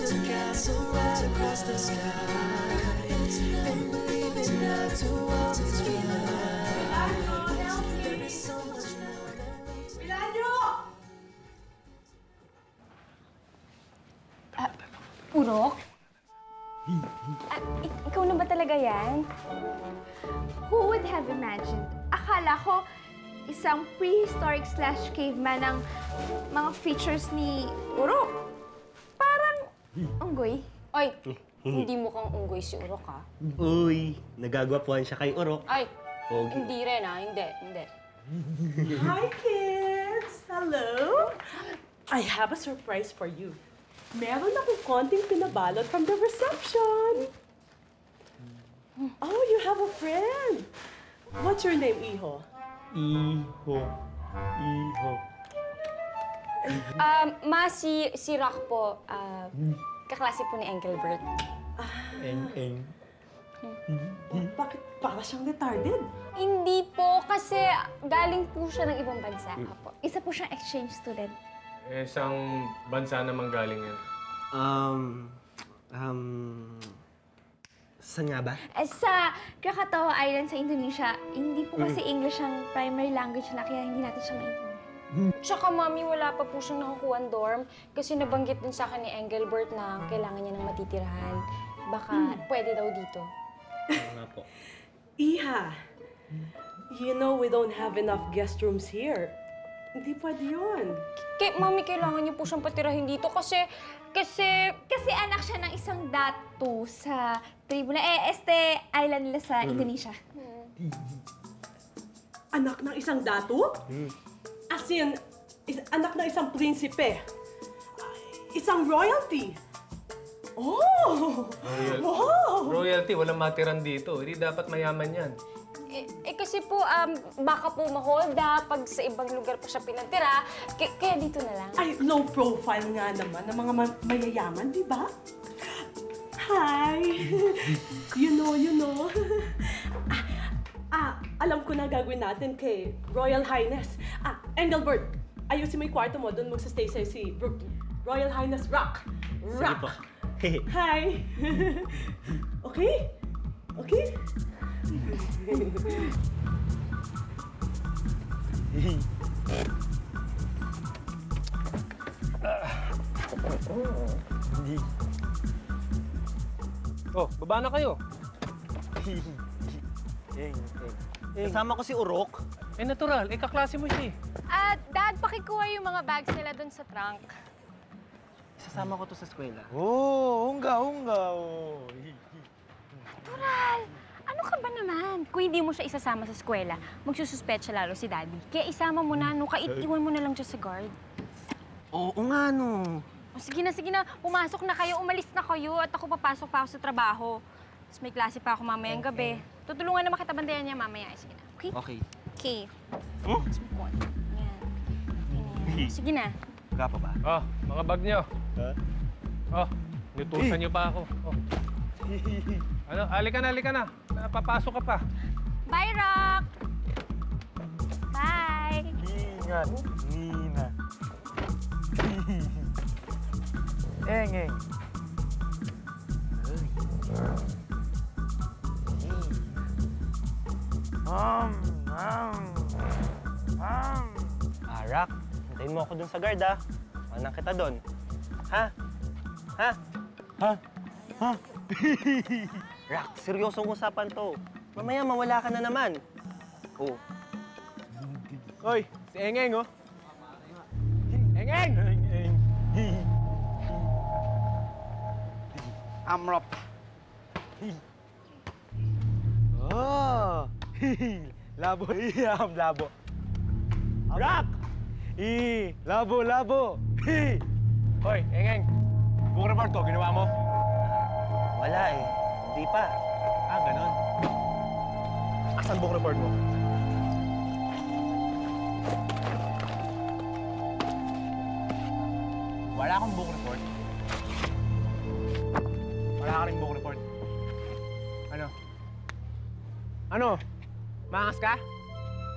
a castle right across the sky. And believing that to always be alive. There is so much more than meets the Urok? Ikaw na ba talaga yan? Who would have imagined? Akala ko isang prehistoric / caveman ang mga features ni Urok. Parang unggoy. Ay, hindi mukhang unggoy si Urok, ha? Uy, nagagwapuhan siya kay Urok. Ay, Pogi. hindi rin, ha? Hindi. Hi, kids! Hello! I have a surprise for you. Meron akong konting pinabalot from the reception. Oh, you have a friend. What's your name, Iho? Iho. Si Rock po, kaklase po ni Engelbert. Eng. Bakit para siyang retarded? Hindi po, kasi galing po siya ng ibang bansa. Apo. Isa po siyang exchange student. Eh, isang bansa naman galing yan. Saan nga ba? Sa Krakatawa Island sa Indonesia, hindi po kasi English ang primary language nila, kaya hindi natin siya maintindihan. Tsaka, Mami, wala pa po siyang nakakuha dorm kasi nabanggit din sa akin ni Engelbert na kailangan niya ng matitirahan. Baka pwede daw dito. Oo nga po. Iha, you know we don't have enough guest rooms here. Hindi pwede yun. Mami, kailangan niyo po siyang patirahin dito kasi anak siya ng isang datu sa tribu na island nila sa Indonesia. Anak ng isang datu? As in, anak ng isang prinsipe. Isang royalty. Oh! Wow! Royalty, walang matiran dito. Hindi dapat mayaman yan. Kasi po, baka po ma-hold up pag sa ibang lugar pa siya pinatira. Kaya dito na lang. Ay, low profile nga naman ng mga mayayaman, di ba? Hi! You know. Alam ko na gagawin natin kay Royal Highness. Engelbert, ayusin mo yung kwarto mo. Doon magsa-stay sa'yo si Royal Highness Rock. Sige po. Hi! Okay? Okay? Oh, baba na kayo. Kasama ko si Urok. Eh, natural. Eh, kaklase mo siya. Dad, pakikuha yung mga bags nila doon sa trunk. Isasama ko to sa eskwela. Hungga. Natural! Ano ka ba naman? Kung hindi mo siya isasama sa eskwela, magsususpecha lalo si Daddy. Kaya isama mo na, iwan mo na lang dyan sa guard. Oo nga, no. Sige na. Pumasok na kayo, umalis na kayo, at ako papasok pa ako sa trabaho. Tapos may klase pa ako mamayang gabi. Tutulungan naman kita bandayan niya mamaya. Sige na. Okay? Okay. Okay. Tapos mo ko. Yan. Sige na. Ka pa ba? Oh, mga bag niyo. Oh, nutusan niyo pa ako. Oh. Ano? Halika na. Papasok ka pa. Bye, Rock! Bye! Ingat, Nina. Eng. Rock, hintayin mo ako dun sa guard, ah. Manang kita dun. Ha? Rock, seryosong usapan to. Mamaya mawala ka na naman. Oh. Hoy, si Engeng, oh. Engeng! Amrop. Oh! Labo. Labo. Rock! Labo. Hoy, Engeng. Book report ko, ginawa mo? Wala eh. Hindi pa. Ganon. Asan book report mo? Wala akong book report. Wala ka rin book report. Ano? Maangas ka?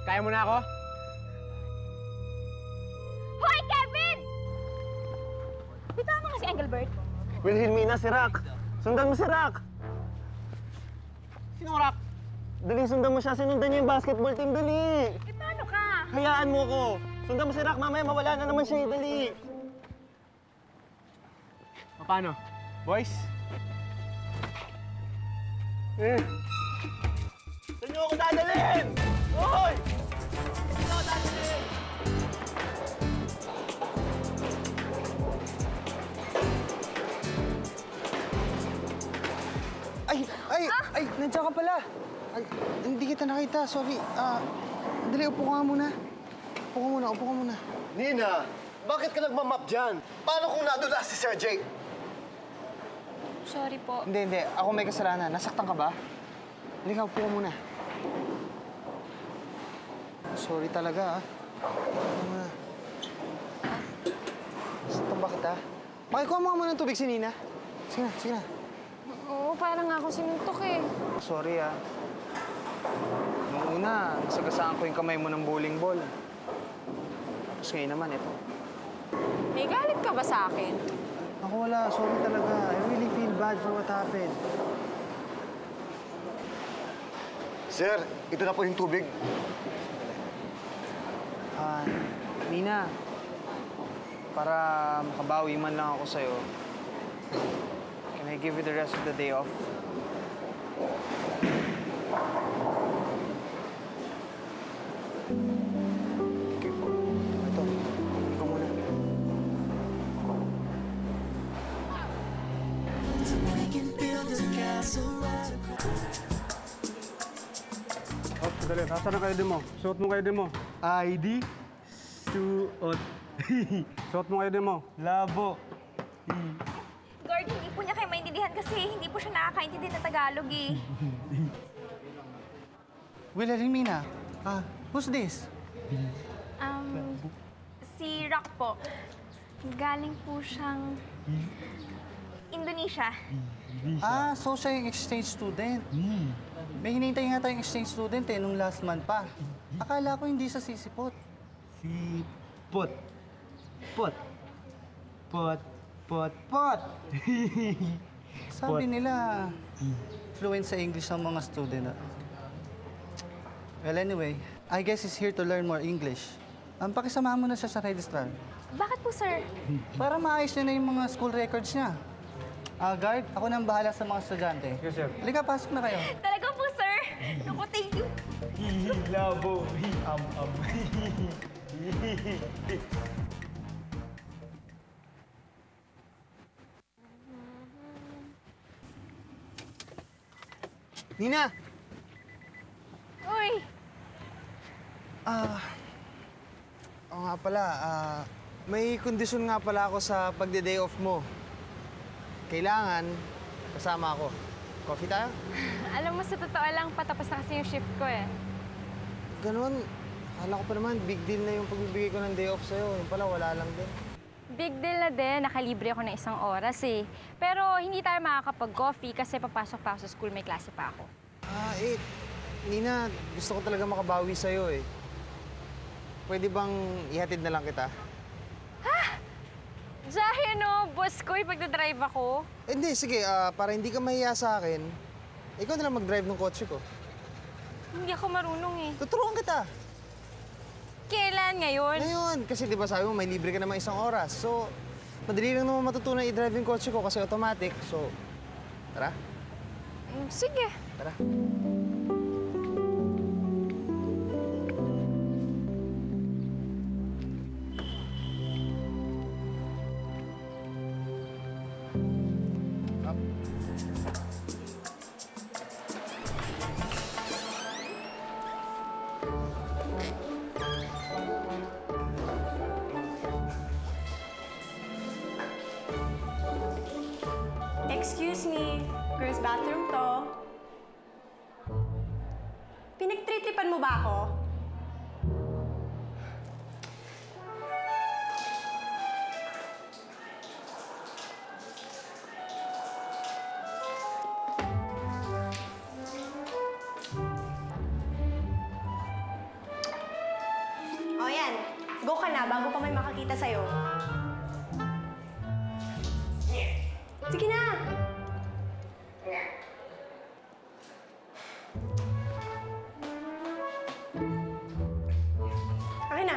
Kaya mo na ako? Hoy, Kevin! Bitaw mo nga si Engelbert. Wilhelmina, si Rock. Sundan mo si Rock. Sino Rock? Dali, sundan mo siya. Sinundan niya yung basketball team. Dali. Eh, paano ka? Hayaan mo ko. Sundan mo si Rock. Mamaya mawala na naman siya. Dali. Paano? Boys? Saan niyo ako dadalhin? Hoy! Saan niyo ako dadalhin? Ay, nandiyan ka pala. Ay, hindi kita nakita, sorry. Dali, upo ka nga muna. Upo ka muna. Nina, bakit ka nagmamap dyan? Paano kung nadula si Sir Jake? Sorry po. Hindi. Ako may kasalanan. Nasaktan ka ba? Halika, upo ka muna. Sorry talaga, Upo ka muna. Nasaktan ba kita? Makikuha mo nga muna ng tubig si Nina. Sige na. Oo, parang ako sinuntok eh. Sorry, Noong una, nasagasaan ko yung kamay mo ng bowling ball. Tapos ngayon naman, ito. May galit ka ba sa akin? Ako wala. Sorry talaga. I really feel bad for what happened. Sir, ito na po yung tubig. Nina, para makabawi man lang ako sa'yo, can I give you the rest of the day off? Okay po. Ito, ikaw muna. We can build a castle right across. Oh, sandali. Nasaan ang ID mo? Suot mo ID mo. ID? Suot. Suot mo ID mo. Labo. Guard, hindi po niya kayo maintindihan kasi hindi po siya nakakaintindi ng Tagalog eh. Wilhelmina, who's this? Si Rock po. Galing po siyang Indonesia. So siya yung exchange student. May hinihintay nga tayong exchange student nung last month pa. Akala ko hindi siya sisipot. Sipot. Pot. Sabi nila, fluent sa English ang mga student. Well, anyway, I guess he's here to learn more English. Pakisamahan mo na siya sa registrar. Bakit po, sir? Para maayos niya na yung mga school records niya. Guard, ako nang bahala sa mga estudyante. Yes, sir. Halika, pasok na kayo. Talaga po, sir? Naku, thank you. Labo. Nina! Uy! Oo nga pala, may kondisyon nga pala ako sa pagde-day off mo. Kailangan, kasama ako. Coffee tayo? Alam mo, sa totoo lang, patapos na kasi yung shift ko eh. Ganon. Akala ko pa naman, big deal na yung pagbibigay ko ng day off sa'yo. Yung pala, wala lang din. Big deal na din, nakalibre ako ng 1 oras eh. Pero hindi tayo makakapag-coffee kasi papasok pa ako sa school, may klase pa ako. Nina, gusto ko talaga makabawi sa'yo eh. Pwede bang ihatid na lang kita? Dahil no, boss ko, ipagdadrive ako. Hindi, sige. Para hindi ka mahiya sa akin, ikaw na lang mag-drive ng kotse ko. Hindi ako marunong eh. Tuturuan kita. Kailan ngayon? Ngayon, kasi di ba sabi mo, may libre ka naman 1 oras. So, madali lang naman matutunan i-drive yung kotse ko kasi automatic. So, tara. Sige. Tara. Excuse me, girls' bathroom to. Pinagtritripan mo ba ako? O yan, go ka na bago pa may makakita sa'yo. Sige na! Akin na.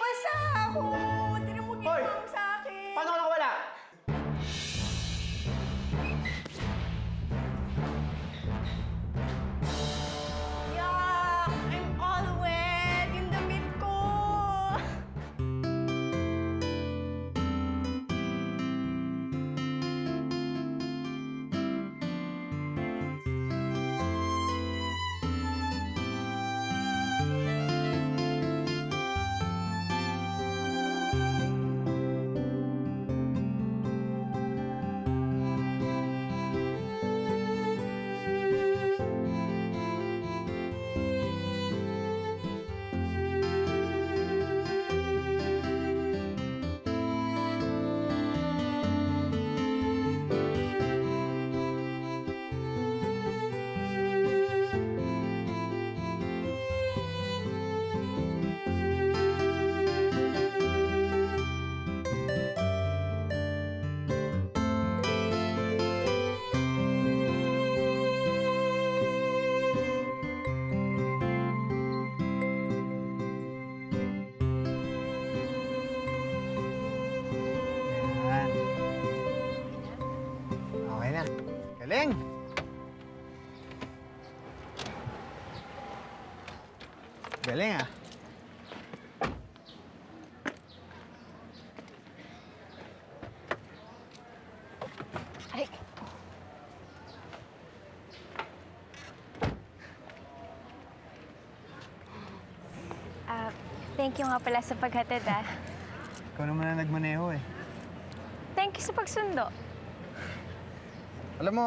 Basa ako! Tira mo ginawang sa akin! Paano ka nakawala? Yuck! I'm all wet! Yung damit ko! Yan. Okay na. Galing! Galing ah. Ay. Thank you nga pala sa paghatid, ah. Ikaw naman na nagmaneho eh. Thank you sa pagsundo. Alam mo,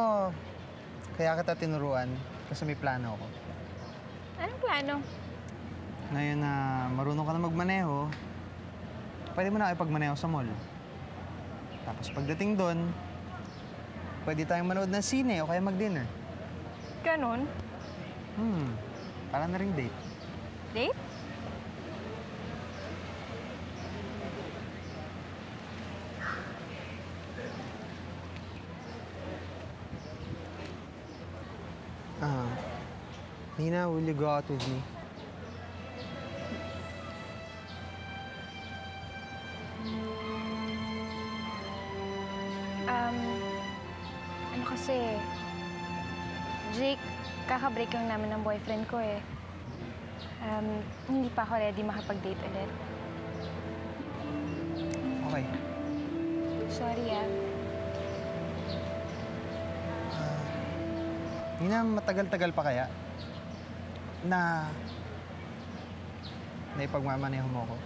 kaya kita tinuruan kasi may plano ako. Anong plano? Ngayon na marunong ka na magmaneho, pwede mo na kayo pagmaneho sa mall. Tapos pagdating doon, pwede tayong manood ng sine o kaya mag-dinner. Ganon? Para na ring date. Date? Nina, will you go out with me? Ano kasi, Jake, kaka-break lang namin ng boyfriend ko eh. Hindi pa ako ready makipag-date ulit. Okay. Sorry, ah. Nina, matagal-tagal pa kaya na ipagmamaneho mo ko?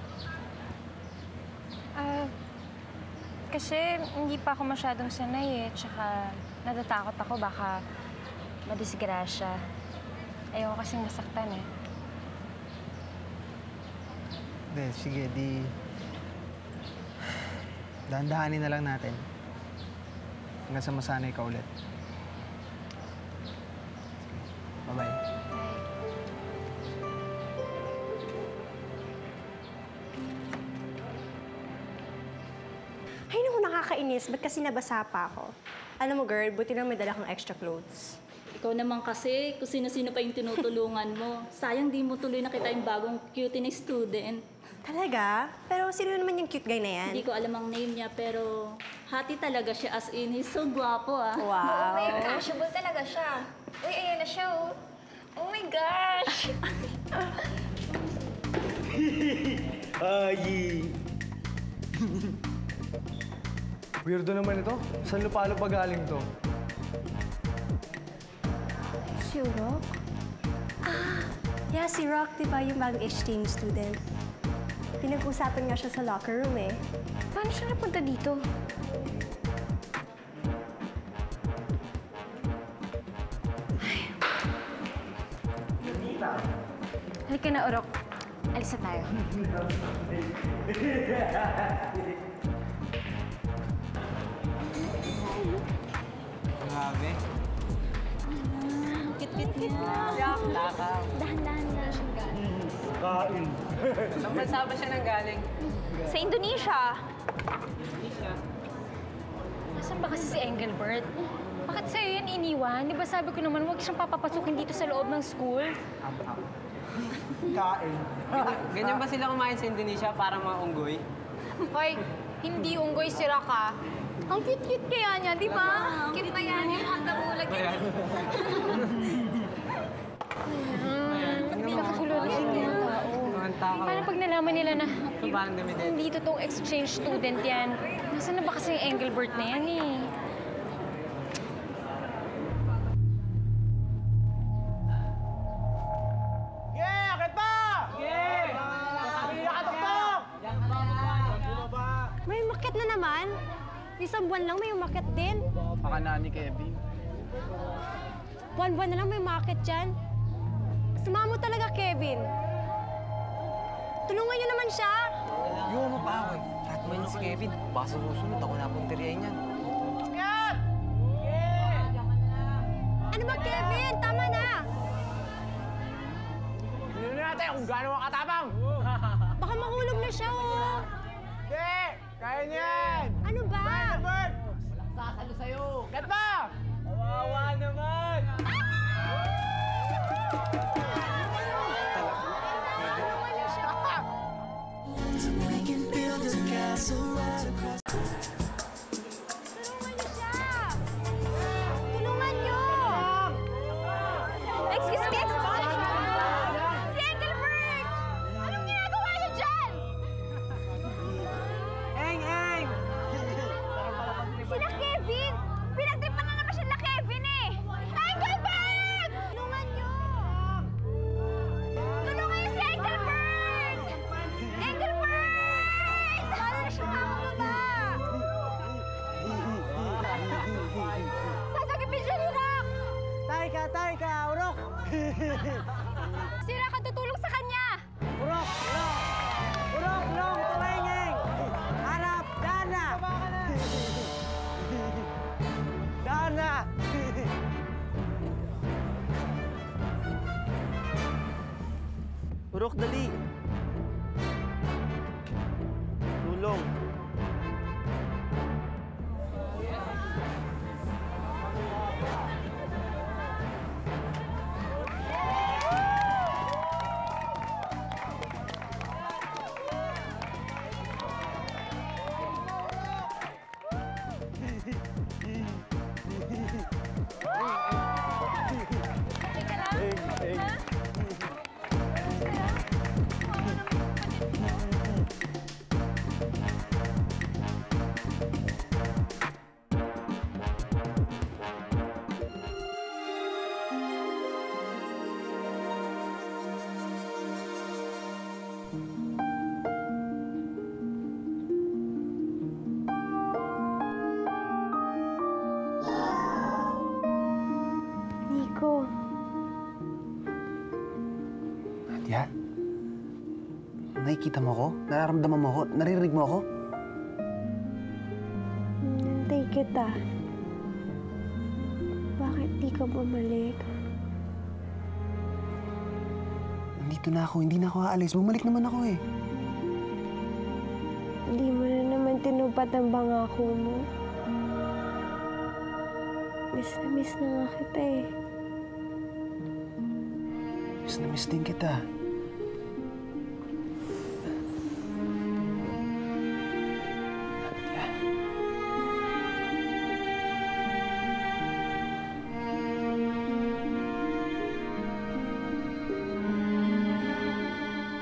Kasi hindi pa ako masyadong sanay eh. Tsaka natatakot ako baka madisgrasya. Ayoko kasing masaktan eh. Hindi, sige, dahan-dahanin na lang natin. Hanggang sa masanay ka ulit. Bye-bye. Ay, naku, nakakainis. Ba't kasi nabasa pa ako? Alam mo, girl, buti lang may dala kang extra clothes. Ikaw naman kasi, kung sino-sino pa yung tinutulungan mo. Sayang di mo tuloy nakita yung bagong cutie na student. Talaga? Pero sino naman yung cute guy na yan? Hindi ko alam ang name niya, pero hati talaga siya as in. He's so guwapo, ah. Wow. May cashable talaga siya. Uy, ayan na siya, oh. Oh my gosh! Ay! Weirdo naman ito. Saan lupalo pa galing to? Si Rock? Yeah, si Rock, di ba yung bagong exchange student? Pinag-usapan nga siya sa locker room eh. Paano siya napunta dito? Halika na, Orok. Alis na tayo. Grabe. Kit-kit niya. Takaw. Dahan-dahan lang. Kain. Saan bansa ba siya nang galing? Sa Indonesia. Nasaan ba kasi si Engelbert? Bakit sa'yo yan iniwan? Di ba sabi ko naman huwag siyang papapasukin dito sa loob ng school? Kain. Ganyan ba sila kumain sa Indonesia para mga unggoy? Hoy, hindi unggoy sira ka. Ang cute-cute kaya niya, di ba? Cute na yan. Ang tabulag yan. Pinakagulo na yung mga tao. Paano pag nalaman nila na hindi totoong exchange student yan? Nasaan na ba kasi yung Engelbert na yan eh? May umakyat na naman. Isang buwan lang may umakyat din. Baka na ni Kevin. Buwan-buwan na lang may umakyat dyan. Sama mo talaga, Kevin. Tulungan niyo naman siya. Iwan mo pa ako eh. Kahit man si Kevin, baka sa susunod ako napunteriya niyan. Ano ba, Kevin? Tama na. Tignan natin kung gaano makatapang. Baka mahulog na siya, oh. Hindi! Kaya niyan! Ano ba? Bert! Walang sasalo sa'yo! Gat ba? Kawawa naman! We can build a castle right across. Tulungan niyo! Excuse me, Si Engelbert! Anong ginagawa niyo dyan? Eng! Sila Kevin! Pinagtripan na naman sila Kevin eh! Engelbert! Tulungan niyo! Tulungan niyo si Engelbert! Engelbert! Paano na siya makakababa? Sasagipin siya ni Rock! Tay ka! Urok! Si Rock ang tutulong sa kanya! Urok! Long! Tumengeng! Hanap! Dana! Dana! Urok, dali. Tulong. Nico, Nadia? Nakikita mo ako? Nararamdaman mo ako? Naririnig mo ako? nantay kita. Bakit di ka bumalik? Nandito na ako. Hindi na ako aalis. Bumalik naman ako eh. Hindi mo na naman tinupad ang pangako mo. Miss na miss na nga kita eh. Miss na miss din kita.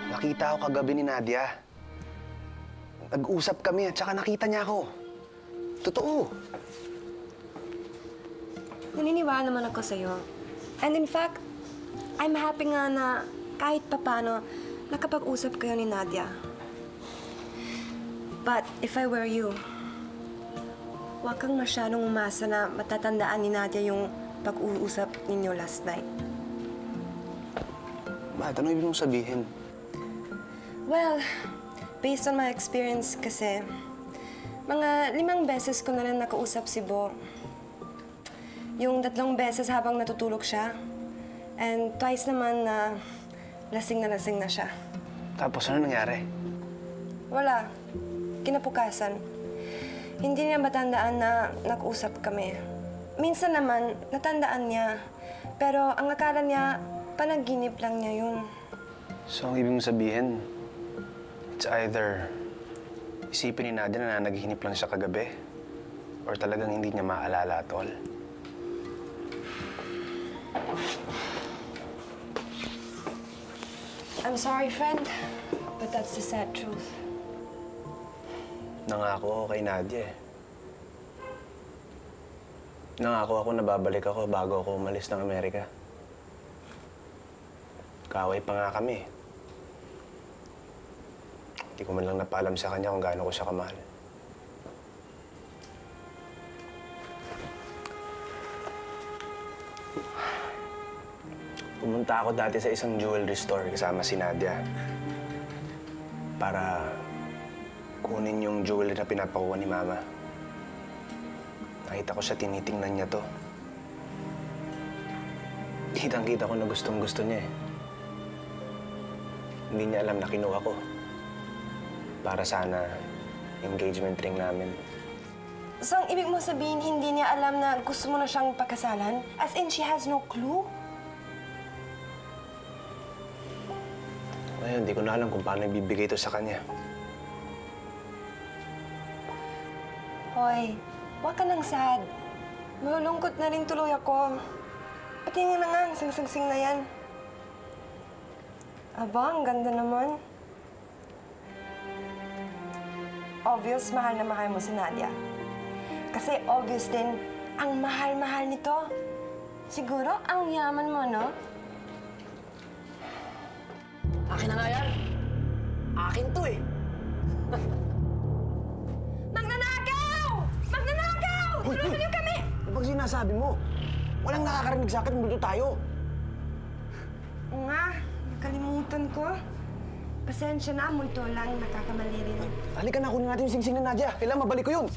Nakita ako kagabi ni Nadia. Nag-usap kami at saka nakita niya ako. Totoo. Naniniwala naman ako sa'yo. And in fact, I'm happy nga na kahit papano nakapag-usap kayo ni Nadia. But if I were you, huwag kang masyadong umasa na matatandaan ni Nadia yung pag-uusap ninyo last night. Bakit? Ano ibig mong sabihin? Well, based on my experience kasi, mga 5 beses ko na rin nakausap si Bo. Yung 3 beses habang natutulog siya, And twice naman na lasing na siya. Tapos ano nangyari? Wala. Kinabukasan. Hindi niya matandaan na nag-usap kami. Minsan naman, natandaan niya. Pero ang akala niya, panaginip lang niya yun. So, ang ibig mong sabihin, it's either isipin ni Nadia na naghihinip lang siya kagabi or talagang hindi niya maalala at all. I'm sorry, friend, but that's the sad truth. Nangako ako kay Nadia eh. Nangako ako na babalik ako bago ako umalis ng Amerika. Kaaway pa nga kami. Hindi ko man lang napaalam sa kanya kung gaano ko siya kamahal. Pumunta ako dati sa isang jewelry store kasama si Nadia para kunin yung jewelry na pinapakuha ni Mama. Nakita ko siya, tinitingnan niya to. Kitang-kita ko na gustong-gusto niya eh. Hindi niya alam na kinuha ko. Para sana engagement ring namin. So, ang ibig mo sabihin, hindi niya alam na gusto mo na siyang pagkasalan? As in, she has no clue? Ngayon, hindi ko na alam kung paano ibibigay ito sa kanya. Hoy, huwag ka nang sad. Malulungkot na rin tuloy ako. Pati nga na nga, ang sing-sing na yan. Aba, ang ganda naman. Obvious, mahal na mahal mo si Nadia. Kasi obvious din, ang mahal-mahal nito. Siguro, ang yaman mo, no? Akin na nga yan. Akin to eh. Magnanakaw! Magnanakaw! Tulungan niyo kami! Ano bang sinasabi mo? Walang nakakarinig sa akin, mundo tayo. Oo nga, nakalimutan ko. Pasensya na, multo lang, nakakamali rin. Halika na, kunin natin yung singsing na Nadia. Kailangan mabalik ko yun.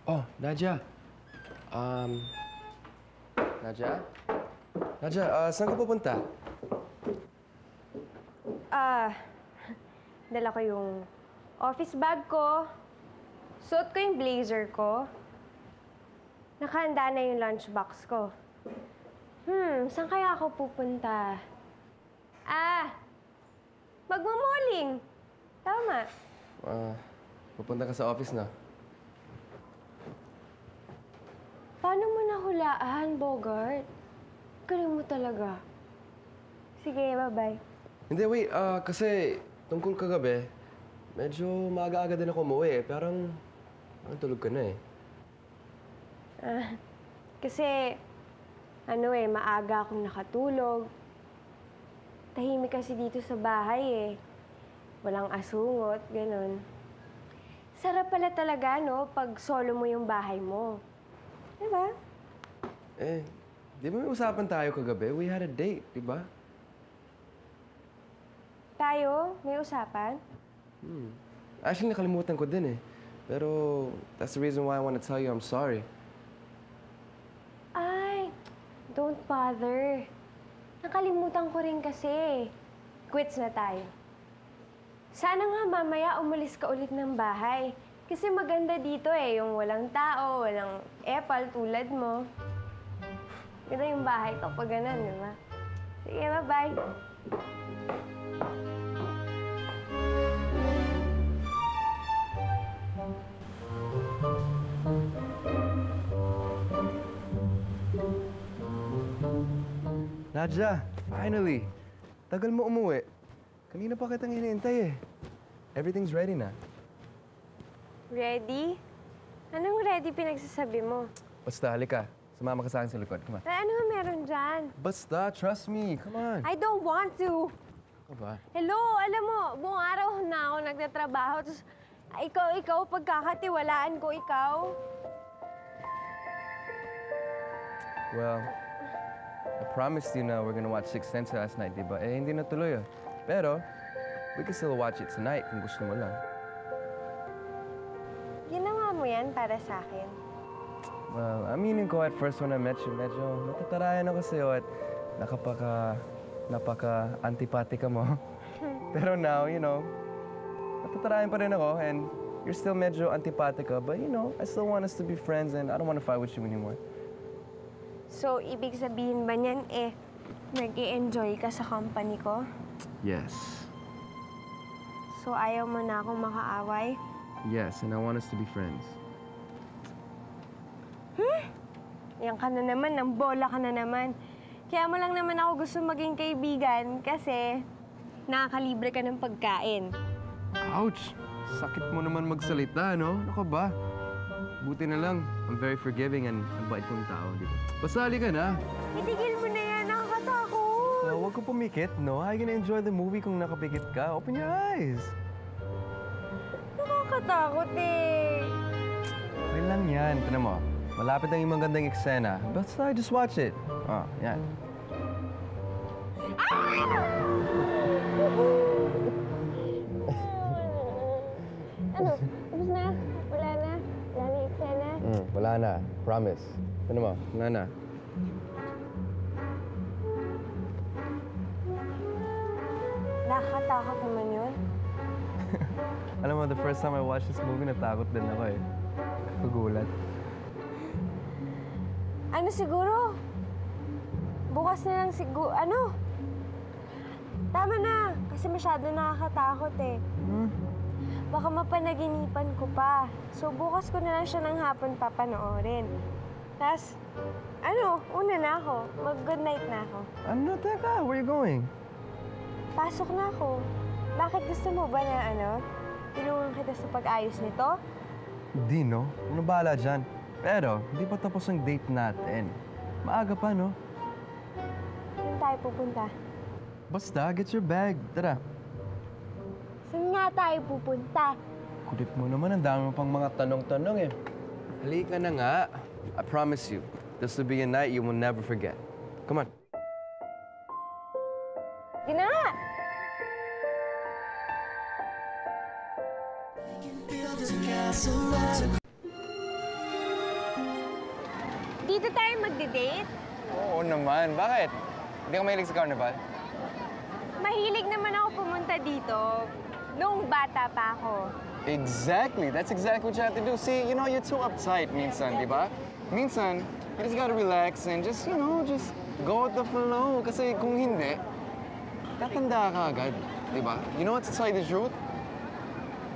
Oh, Nadia. Nadia? Nadia, saan ka pupunta? Dala ko yung office bag ko. Suot ko yung blazer ko. Nakahanda na yung lunchbox ko. Saan kaya ako pupunta? Magmamalling. Tama. Pupunta ka sa office na. Paano mo nahulaan, Bogart? Galing mo talaga. Sige, bye-bye. Hindi, wait. Kasi tungkol kagabi, medyo maaga-aga din ako umuwi eh. Parang tulog ka na eh. Kasi, maaga akong nakatulog. Tahimik kasi dito sa bahay eh. Walang asungot, ganun. Sarap pala talaga, no, pag solo mo yung bahay mo. Diba? Di ba may usapan tayo kagabi? We had a date, di ba? Tayo? May usapan? Actually, nakalimutan ko din eh. Pero that's the reason why I want to tell you I'm sorry. Ay, don't bother. Nakalimutan ko rin kasi. Quits na tayo. Sana nga mamaya umalis ka ulit ng bahay. Kasi maganda dito eh, yung walang tao, walang epal tulad mo. Ganda yung bahay kapag ganun, di ba? Sige, bye-bye. Nadia, finally! Tagal mo umuwi. Kanina pa kitang hinihintay eh. Everything's ready na. Ready? Anong ready pinagsasabi mo? Basta, halika. Sumama ka sa akin sa likod. Come on. Ano nga meron dyan? Basta, trust me. Come on. I don't want to. Ano ba? Hello, alam mo, buong araw na ako nagtatrabaho. Tapos, ikaw, pagkakatiwalaan ko, ikaw. Well, I promised you na we're gonna watch Sixth Sense last night, di ba? Eh, hindi natuloy ah. Pero, we can still watch it tonight kung gusto mo lang. Ginawa mo yan para sa akin. Well, aminin ko at first when I met you, medyo natatarayan ako sa'yo at napaka-antipatika mo. Pero now, you know, natatarayan pa rin ako and you're still medyo antipatika, but you know, I still want us to be friends and I don't want to fight with you anymore. So, ibig sabihin ba niyan, nag-i-enjoy ka sa company ko? Yes. So, ayaw mo na akong makaaway? Yes, and I want us to be friends. Yan ka na naman, ng bola ka na naman. Kaya mo lang naman ako gusto maging kaibigan kasi nakakalibre ka ng pagkain. Ouch! Sakit mo naman magsalita, no? Ano ka ba? Buti na lang, I'm very forgiving and ang bait kong tao, di ba? Pasali ka na. Itigil mo na yan, nakakatakot. Huwag ka pumikit, no? How are you gonna enjoy the movie kung nakapikit ka? Open your eyes. Nakakatakot eh. Okay lang yan. Tignan mo, malapit ang imang gandang eksena. Basta just watch it. Oh, yan. Ano? Tapos na? Wala na? Wala na eksena? Wala na. Promise. Tignan mo, wala na. Nakakatakot naman yun. Alam mo, the first time I watched this movie, natakot din ako eh. Kagulat. Ano siguro? Bukas na lang siguro, Tama na, kasi masyado nakakatakot eh. Baka mapanaginipan ko pa. So bukas ko na lang siya ng hapon papanoorin. Tapos, una na ako. Mag-good night na ako. Ano? Teka, where you going? Pasok na ako. Bakit gusto mo ba na tulungan kita sa pag-ayos nito? Hindi, no? Ano bahala dyan? Pero, hindi pa tapos ang date natin. Maaga pa, no? Saan tayo pupunta? Basta, get your bag. Tara. Saan nga tayo pupunta? Kulit mo naman, ang dami mo pang mga tanong-tanong eh. Halika na nga. I promise you, this will be a night you will never forget. Come on. Sige na nga! Dito tayo magde-date? Oo naman. Bakit? Hindi ka mahilig sa carnival? Mahilig naman ako pumunta dito noong bata pa ako. Exactly. That's exactly what you have to do. See, you know, you're too uptight minsan, di ba? Minsan, you just gotta relax and just, just go with the flow. Kasi kung hindi, tatanda ka agad, di ba? You know what, to tell you the truth?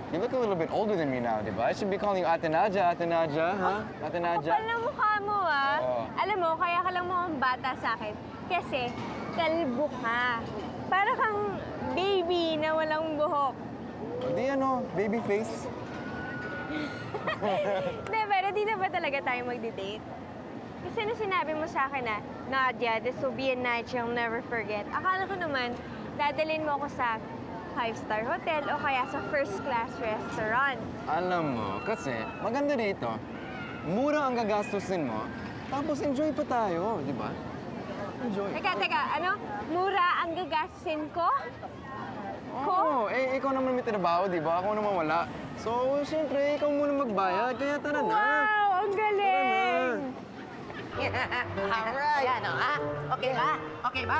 You look a little bit older than me now, di ba? I should be calling you Ate Nadja, ha? Ate Nadja. Kapal na mukha mo, ah. Oo. Alam mo, kaya ka lang mukhang bata sa akin. Kasi, kalbo ka. Para kang baby na walang buhok. Hindi baby face. Hindi, pero di na ba talaga tayo magdi-date? Kasi sinabi mo sa akin na, Nadia, this will be a night you'll never forget. Akala ko naman, dadalhin mo ako sa 5-star hotel o kaya sa first-class restaurant. Alam mo, kasi maganda dito. Mura ang gagastusin mo, tapos enjoy pa tayo, di ba? Enjoy. Teka, mura ang gagastusin ko? Oo, ikaw naman may trabaho, di ba? Ako naman wala. So, siyempre, ikaw muna magbayad, kaya tara na. Wow, ang galing! Alright! Yan, ha? Okay ba? Okay ba?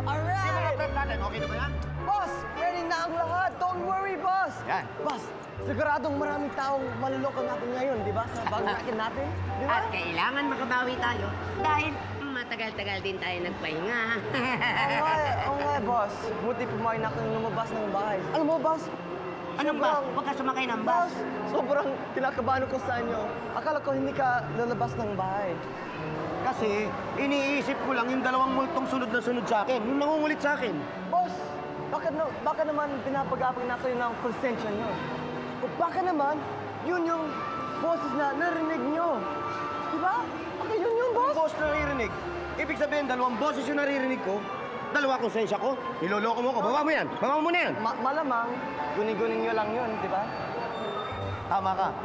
Alright! Yung mga friend natin, okay na ba yan? Boss, ready na ang lahat. Don't worry, boss. Yan. Boss, siguradong maraming taong maluloko natin ngayon, di ba? Sa bagong natin, di ba? At kailangan makabawi tayo dahil matagal-tagal din tayo nagpahinga. Oo nga, boss. Buti pumayag na kang lumabas ng bahay. Alam mo, boss? Anong bus? Huwag ka sumakay ng bus. Sobrang kinakabahan ko sa inyo. Akala ko hindi ka lalabas ng bahay. Kasi iniisip ko lang yung dalawang multong sunod na sunod sa akin. Yung nangungulit sa akin. Boss, baka naman pinapag-apag na kayo ng konsensya nyo. O baka naman, yun yung boses na narinig nyo. Diba? Baka yun yung boss. Yung boss na naririnig. Ibig sabihin, dalawang boses yung naririnig ko. Dalawa konsensya ko. Niloloko mo ko. Baba mo yan. Baba mo na yan. Malamang, guning-guning nyo lang yun, di ba? Tama ka.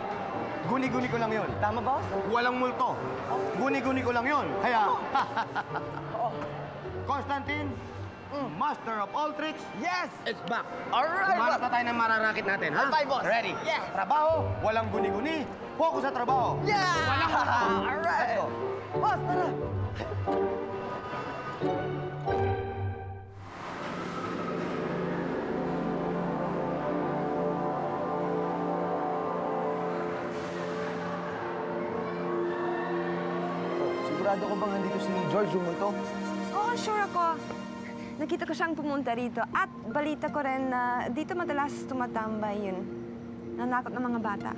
Guni-guni ko lang yun. Tama, boss? Walang multo. Guni-guni ko lang yun. Kaya... Constantine, master of all tricks, yes, it's back. Alright, Kumanap na tayo ng mararakit natin, ha? Bye, boss. Ready? Yeah. Trabaho, walang guni-guni. Focus sa trabaho. Yeah! Walang multo. Alright. Let's go. Boss, tara. Sigurado ko bang nandito si George Humulto? Oo, sure ako. Nakita ko siyang pumunta rito. At balita ko rin na dito madalas tumatambay yun. Nanakot ng mga bata.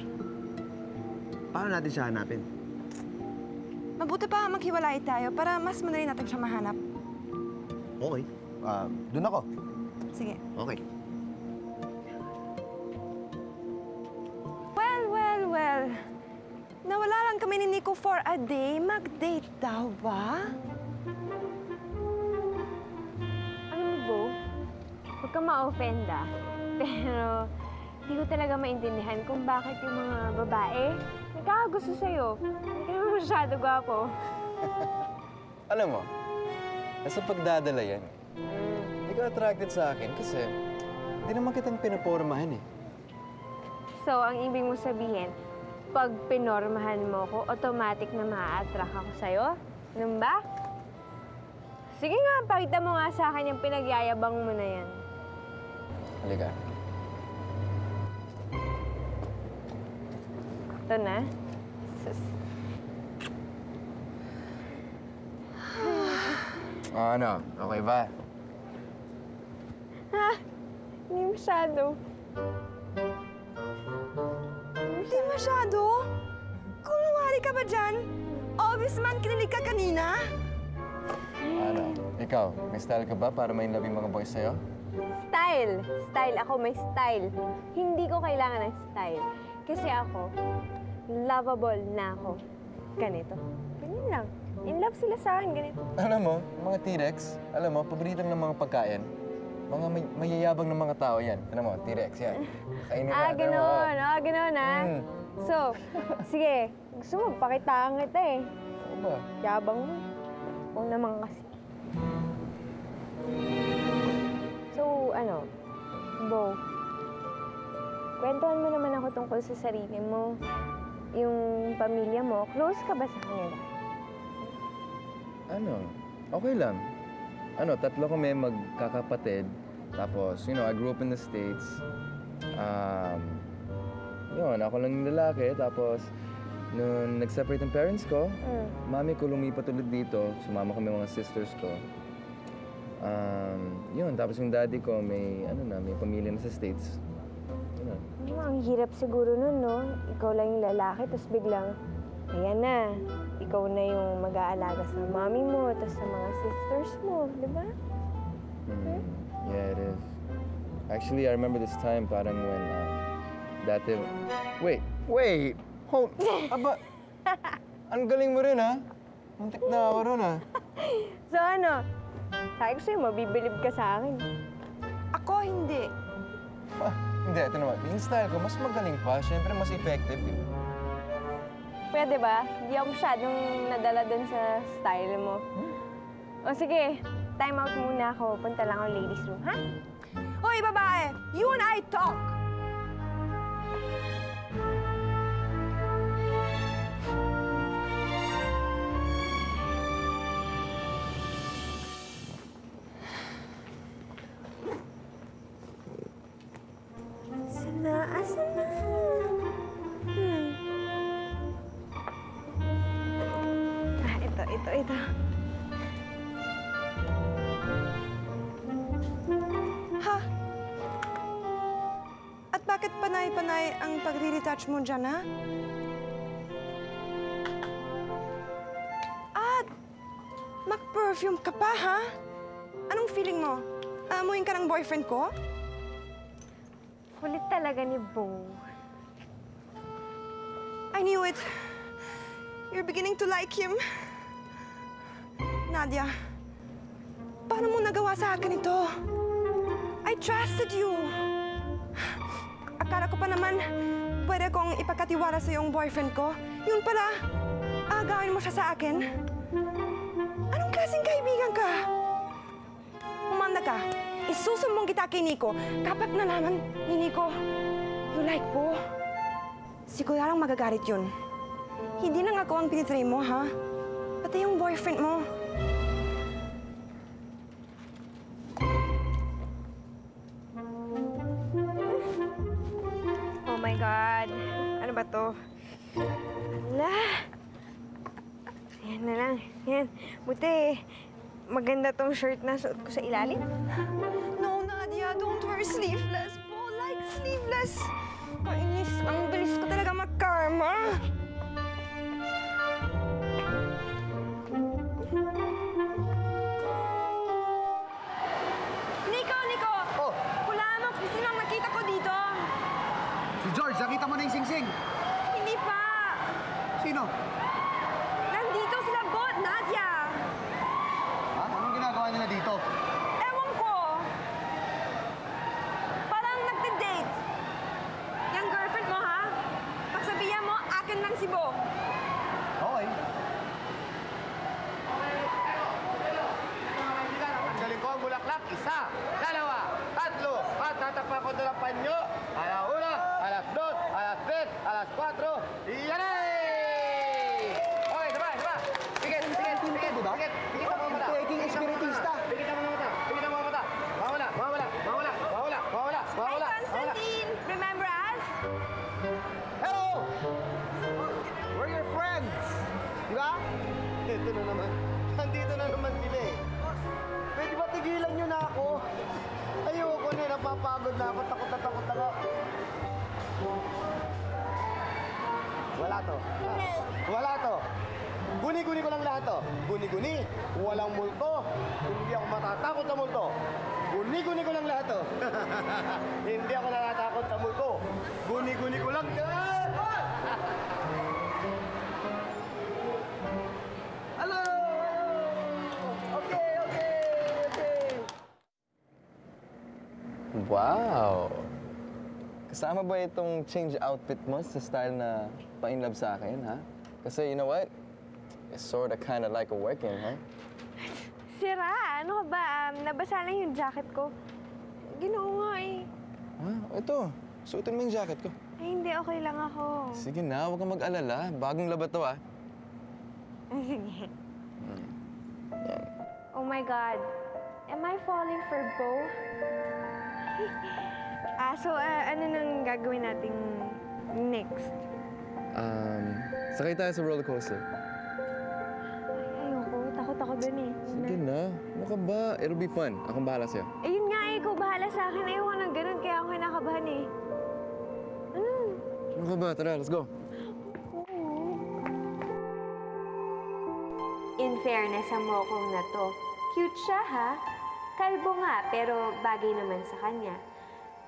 Paano natin siya hanapin? Mabuti pa maghiwalay tayo para mas madali natin siya mahanap. Okay. Doon ako. Sige. Okay. Well. Nawala lang kami ni Nico for a day. Mag-date daw ba? Alam mo, Bo, huwag kang ma-offend pero hindi ko talaga maintindihan kung bakit yung mga babae nagkakagusto sa'yo. Hindi ka naman masyado gwapo. Alam mo, nasa pagdadala yan. Hindi ka attracted sa akin kasi hindi naman kitang pinapormahan eh. So, ang ibig mo sabihin, pag pinormahan mo ko, automatic na ma-attract ako sa'yo? Ganun ba? Sige nga, pakita mo nga sa akin yung pinagyayabang mo na yan. Halika. Ito na. Sus. Ano? Okay ba? Ha? Hindi masyado. Hindi masyado? Kulunwari ka ba dyan? Obvious man, kinilig ka kanina. Ano? Ikaw, may style ka ba para ma-inlove yung mga boys sa'yo? Style. Style. Ako may style. Hindi ko kailangan ng style. Kasi ako, lovable na ako. Ganito. Ganyan lang. In love sila sa akin, ganito. Alam mo, mga T-Rex, alam mo, paborito ng mga pagkain. Mga mayayabang ng mga tao yan. Alam mo, T-Rex yan. Kainin natin, Gano'n. Gano'n, ha? So, sige. Gusto mo, pakitaan kita eh. Ano ba? Yabang mo. Oo naman kasi. So, ano, Bo, kwentuhan mo naman ako tungkol sa sarili mo. Yung pamilya mo, close ka ba sa kanila? Ano? Okay lang. Ano, 3 kami magkakapatid. Tapos, I grew up in the States. Yun, ako lang yung lalaki. Tapos, nung nag-separate ang parents ko, mami ko lumipat ulit dito. Sumama kami mga sisters ko. Yun, tapos yung daddy ko may pamilya na sa States. Yun. Ang hirap siguro nun, no? Ikaw lang yung lalaki, tapos biglang, ayan na, ikaw na yung mag-aalaga sa mami mo, tapos sa mga sisters mo, di ba? Yeah, it is. Actually, I remember this time parang when, dati... Wait! Hold! Aba! Ang galing mo rin, ha? Muntik na ako rin, ha? So ano? Sabi ko sa'yo, mabibilib ka sa akin. Ako, hindi. Hindi, ito naman. Yung style ko, mas magaling pa. Siyempre, mas effective, di ba? Pwede ba? Hindi ako masyadong nadala dun sa style mo. O sige, time out muna ako. Punta lang ako ladies room, ha? Hoy, babae! You and I talk! Asan na? Ito. Ha? At bakit panay-panay ang pagre-retouch mo dyan, ha? At mag-perfume ka pa, ha? Anong feeling mo? Amuin ka ng boyfriend ko? Kulit talaga ni Bo. I knew it. You're beginning to like him. Nadia, paano mo nagawa sa akin ito? I trusted you. Akala ko pa naman, pwede kong ipagkatiwala sa yung boyfriend ko. Yun pala, agawin mo siya sa akin. Anong klaseng kaibigan ka? Umanda ka. Isusumbong kita kay Nico kapag nalaman ni Nico you like Bo. Sigurang magagalit yun. Hindi lang ako ang pinitray mo, ha? Pati yung boyfriend mo. Oh my God. Ano ba to? Ala. Ayan na lang. Yan. Buti, maganda tong shirt na suot ko sa ilalim. No, Nadia. Don't wear sleeveless. Bo, like sleeveless. Kainis. Ang bilis ko talaga mag-karma. Nico! Oh. Hulaan mo kung sino ang nakita ko dito. Si George, nakita mo na yung singsing. Hindi pa. Sino? Nandito sila, Bo at Nadia. Ha? Anong ginagawa nila dito? Ewan ko. Parang nagde-date. Yung girlfriend mo, ha? Pagsabihan mo, akin lang si Bo. Okay. Tanggalin ko ang bulaklak. 1, 2, 3. At tatakpan ko doon ang panyo. Alas 1, alas 2, alas 3, alas 4. Iyan eh! Okay, diba? Pikit ang mga mata. Taking espiritista. Pikit ang mga mata. Mawala. Hi, Constantine! Remember us? Hello! We're your friends. Di ba? Ito na naman. Nandito na naman sila eh. Pwede ba tigilan nyo na ako? Ayoko na, napapagod na ako. Takot na ako. Wala to. Guni-guni ko lang lahat to. Guni-guni, walang multo. Hindi ako matatakot sa multo. Guni-guni ko lang lahat to. Hindi ako natatakot sa multo. Guni-guni ko lang lahat. Hello! Okay. Wow! Kasama ba itong change outfit mo sa style na pa-inlove sa akin, ha? Kasi you know what? It's sorta kinda like a working, huh? Sira, ano ka ba? Nabasa lang yung jacket ko. Ginoo nga eh. Ha? Ito, suotin mo yung jacket ko. Ay, hindi. Okay lang ako. Sige na, huwag kang mag-alala. Bagong labat to, ha? Sige. Oh my God. Am I falling for Bo? Ano nang gagawin nating next? Sakay tayo sa roller coaster. Ayoko. Takot ako dun eh. Sige na. Ano ka ba? It'll be fun. Akong bahala sa'yo. Ayun nga eh. Ikaw bahala sa akin. Ayoko ng ganun. Kaya ako kinakabahan eh. Ano ka ba? Tara, let's go. In fairness sa mokong na to, cute siya ha? Kalbo nga, pero bagay naman sa kanya.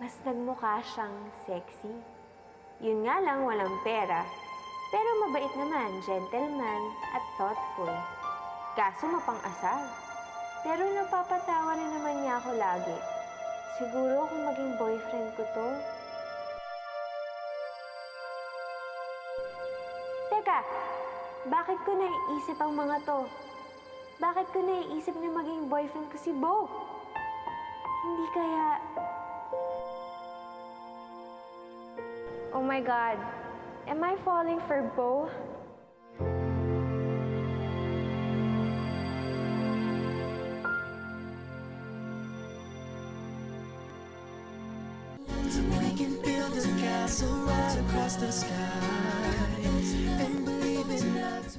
Mas nagmukha siyang sexy. Yun nga lang, walang pera. Pero mabait naman, gentleman, at thoughtful. Kaso mapang-asal. Pero napapatawa rin naman niya ako lagi. Siguro kung maging boyfriend ko to. Teka, bakit ko naiisip ang mga to? Bakit ko naiisip na maging boyfriend ko si Bo? Hindi kaya... Oh my God, am I falling for Bo? We can build a castle right across the sky and believe in love.